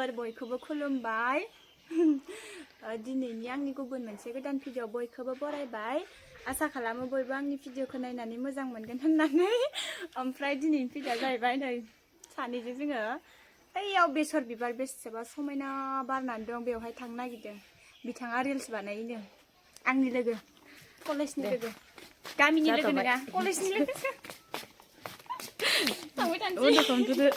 लोगोफोर बयखौबो खुलुमबाय दिनैनि आंनि गुबुन मोनसे गोदान भिडिअ बयखौबो बरायबाय आसा खालामो बयबो आंनि भिडिअखौ नायनानै मोजां मोनगोन होननानै ओमफ्राय दिनैनि भिडिअआ जाहैबाय नै सानैजों जोङो बैयाव बेसर बिबार बेसेबा समायना बारनानै दं बेवहाय थांनो नागिरदों बिथाङा रिल्स बानायनो आंनि लोगो कलेजनि लोगो गामिनि लोगो नङा कलेजनि लोगोसो थांबाय थानोसै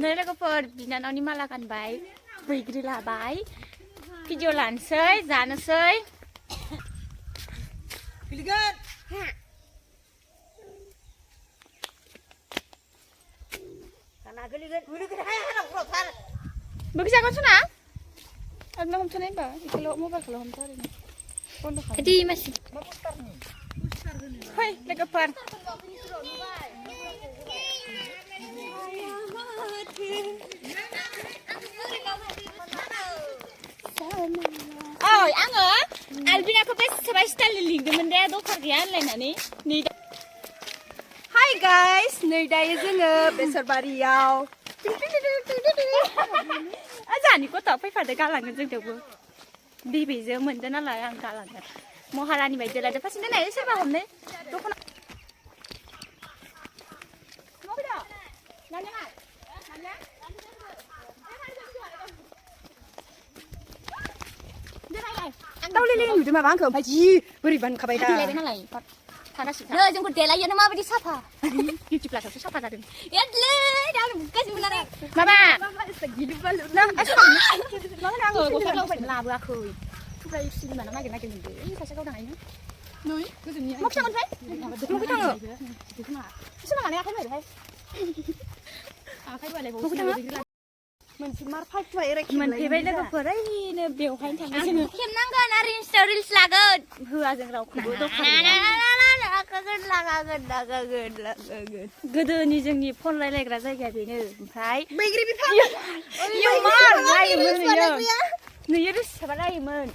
नै लोगोफोर बिनानावनि माला गानबाय बैग्रि लाबाय भिडिअ लानोसै जानोसै Begitu sana? Ada homtonin ba? Kalau mobile kalau homtonin. Pondok. Jadi masih. Hai, legapan. Oh, angga. Albina aku pes sebai style link demen deh dokter dia lainnya nih. Hi guys, नै दायो जोङो बेसरबारियाव जाहानि गथ'आ फैफादो गालांगोन जोंजोंबो बेबेजों मोनदों नालाय आं गालांगोन महारानि बायदि लादो फारसेनो नाय सोरबा हमनो दख'ना दाउलेले नुदों माबा आंखौ ओमफ्राय जि बोरैबा नुखाबाय दा नालाय नै जोंखौ देलायोनो माबायदि साफा बिउटि प्लासावसो साफा जादों एदलै दा गाज्रि मोननानै माबा आङो गस्ला गावफायनो लाबोआखै थुब्राय सिनिमाना नागिरदों सासे गावदांहायनो नै गोजोननि मा फिसामोनफ्राय दख'नाखौ थाङो दख'ना सोरबा लानाय आखाइ बायदोंहाय आखाइ बायलायबावो मोनसे मार फाइफाय ओरै मोनफैबाय लोगोफोर ओरैनो बेवहायनो थांनो जोङो खेबनांगोन आरो इन्स्टायाव रिल्स लागोन होआ जों रावखौबो दखान गोदोनि जोंनि फन रायलायग्रा जायगाया बेनो ओमफ्राय बैग्रि बिफां नैयो रिल्सबा रायोमोन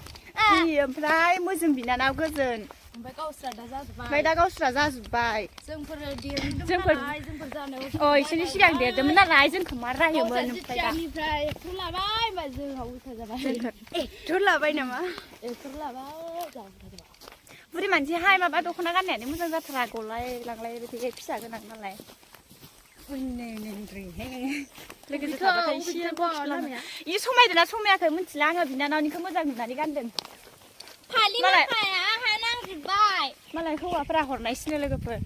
ओमफ्राय मोजों बिनानाव गोजोन ओमफ्राय दा गावस्रा जाजोब्बाय जोंफोर इसोरनि सिगां देरदोंमोन नालाय जोंखौ मा रायोमोन ओमफ्राय दा एक्टर लाबाय होमबा जोंहा उल्था जाबाय एक्टर लाबाय नामा एक्टर लाबाय बुरि मानसि हाय माबा दख'ना गाननायानो मोजां जाथारा गलाय लांलाय बे फिसा गोनां नालाय लोगोसे थाबाथाय इसे समायदोंना समायाखै मिथिला आङो बिनानावनिखौ मोजां नुनानै गानदों मालाय हौवाफोरा हरनायसिनो लोगोफोर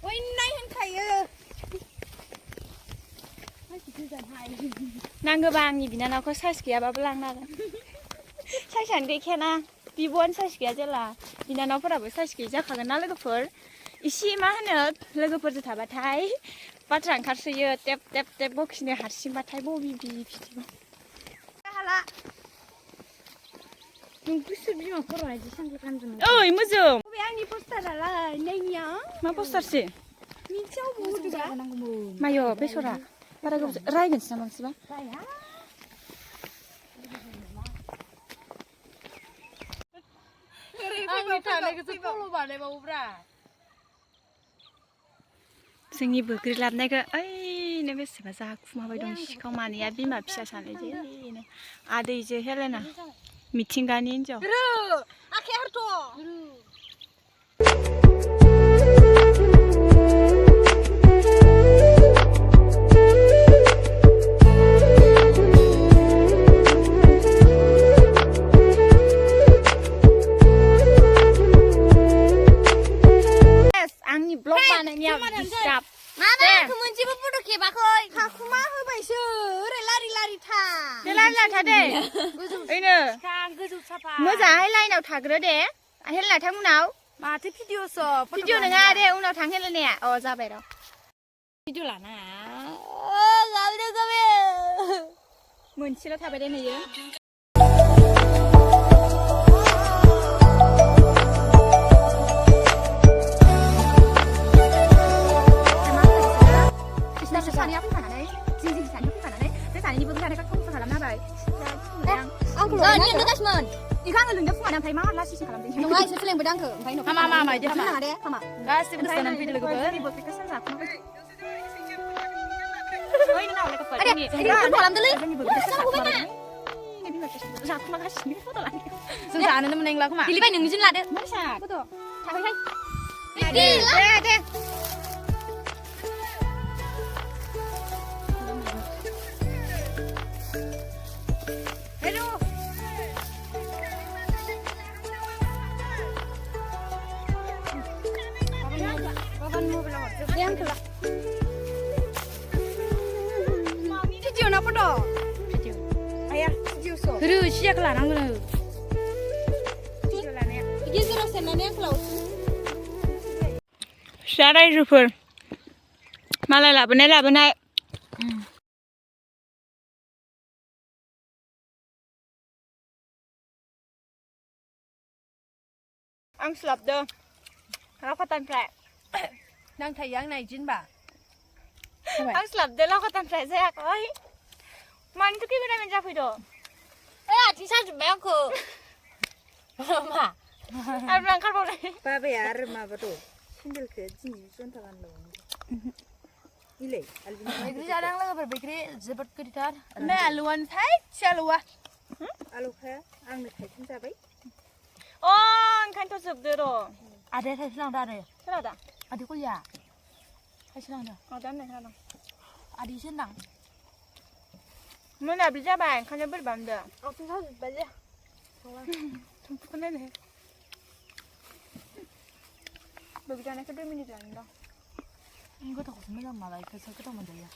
होनखायो नांगौबा आंनि बिनानावखौ साइज गैयाबाबो लांनो हागोन साइजआनो गैखायाना बिब'आनो साइज गैया जेला बिनानावफोराबो साइज गैयै जाखागोन ना लोगोफोर इसे मा होनो लोगोफोरजों थाबाथाय बाथ्रा ओंखारसोयो टेप टेप टेप बखिनो हारसिंबाथाय बबे बिदिखौ हाला नोंखौसो बिमा खर'आ जि सांग्रा गानदोंमोन ओइ मोजों बबे आंनि पस्टारालाय नैनिया मा पस्टारसो मिथियाव बहुदबा मायो बेसरा बारा गोबाव रायगोनसो ना बांसिनबा राया जोंनि बोग्रि लाबनायखौ ओइनो बेसेबा जाखुमाबाय दं सिखाव मानैया बिमा फिसा सानैजों आदैजों हेलेना मिथिंगानि हिन्जाव आंनि ब्लग बानायनाया डिस्टार्ब माबा आंखौ मोनसेबो फट' खेबाखै थाखुमा होबायसो ओरै लारि लारि था दे लारि लारि था दे ओइनो गोजौ साफा मोजाङै लाइनाव थाग्रो दे हेलेना थां उनाव माथो भिडिअसो भिडिअ नङा दे उनाव थां हेलेनाया अ जाबाय र' भिडिअ लाना मोनसेल' थाबाय दे नैयो सानैया फैफानानै जिं सानैया फैफानानै बे सानैनि बोग्रि लानायखौ थंस खालामना होबाय आंखौ लोंगासिमोन इखौ आङो लोंदों फुङानो ओमफ्राय मा लासिसिं खालामदों नङा इसोरसो लेंबोदों आंखौ ओमफ्राय मा इदि खालामनाङा दे हामा गासिबो जानानै फैदो लोगोफोर oi nó nào lại cái Ada, này ini kan kolam dulu. ini begitu sesat banget ini bisa sesat aku makasih ini foto lagi Susah nanti meneng lah kuma. Pilih bayi nungguin lah deh. sesat Betul. Hai hai. Deh. Yang kelak. Video na photo. ayah video so 그리고 시작을 안 한 거는. Ini suruh senangnya kalau. 사라이즈풀 말라 라브네 ăn sập được nó có tan phệ đang thấy yang này chín bà. ăn sập được nó có tan phệ ra ơi mà anh cứ cái này mình ra phải đồ Eh, di sana juga aku. Ma. ăn răng khát vào đây 바베 아르마바도 신들 그 진이 쫀타간 놈. 이래 알빈. Negeri jarang lah berbekri zebat keritar. Nah aluan thay sialua. 알로카 앙네 타이튼 자바이. 어 khăn cho sập được rồi Ada thay senang dah ada. thế nào đã Adi kuliah. Thay senang dah. đám này nào Adi senang. mới nào đi ra bàn khăn cho biết bàn được Aku di sana banyak. không có nên này bởi vì này cái đôi mini này đâu 이거 더 고생하면 말아. 그래서 그도 먼저 야.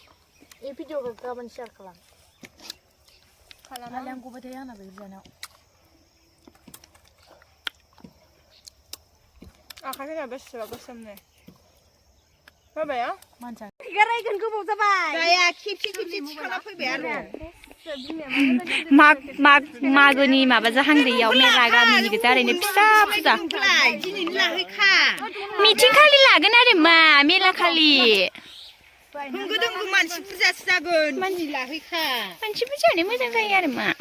Ini video kapan share kelang. khăn là Kalian ku bete yang na begitu jana. à khăn cái này bớt sờ bớt sầm này có vậy á Mancan. Garai kan ku bawa sabai. 나야 킵시 치카나 포이 베아로. 마그니 마바자 한글이야 메라가 미니가 자리네 피자 피자 플라이 진이 라히카. 미팅 칼리 라그나리 마 메라 칼리 흥그든 그만 시프자 시작은 만지 라히카. 만치 피자 네 무슨 가야리 마